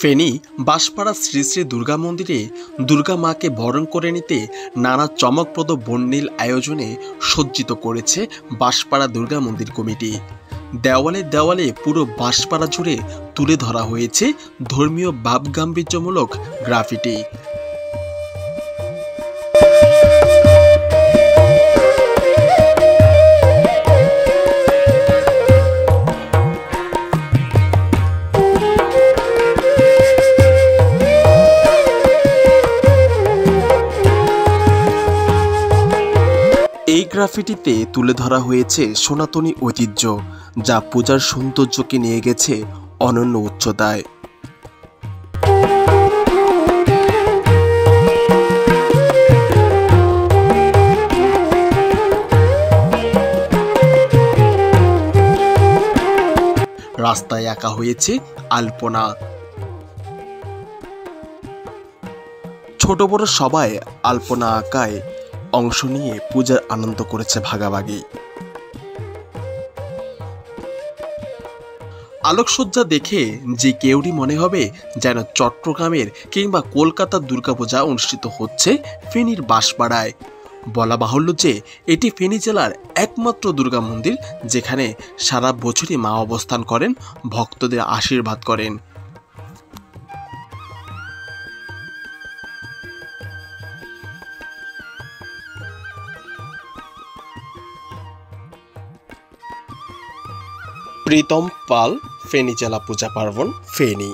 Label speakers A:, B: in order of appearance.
A: ফেনী বাঁশপাড়া শ্রী শ্রী দুর্গা মন্দিরে দুর্গা মাকে বরণ করে নিতে নানা চমকপ্রদ বর্ণিল আয়োজনে সজ্জিত করেছে বাঁশপাড়া দুর্গা মন্দির কমিটি। দেওয়ালে দেওয়ালে পুরো বাঁশপাড়া জুড়ে তুলে ধরা হয়েছে ধর্মীয় ভাবগাম্ভীর্যমূলক গ্রাফিটি। এই গ্রাফিটিতে তুলে ধরা হয়েছে সনাতনী ঐতিহ্য, যা পূজার সৌন্দর্যকে নিয়ে গেছে অনন্য উচ্চতায়। রাস্তায় আঁকা হয়েছে আলপনা। ছোট বড় সবাই আলপনা আঁকায় অংশ নিয়ে পূজার আনন্দ করেছে ভাগাভাগি। আলোকসজ্জা দেখে যে কেউরই মনে হবে যেন চট্টগ্রামের কিংবা কলকাতার দুর্গাপূজা অনুষ্ঠিত হচ্ছে ফেনীর বাঁশপাড়ায়। বলা বাহুল্য যে এটি ফেনী জেলার একমাত্র দুর্গা মন্দির যেখানে সারা বছরই মা অবস্থান করেন, ভক্তদের আশীর্বাদ করেন। প্রীতম পাল, ফেনী জেলা পূজা পার্বণ, ফেনী।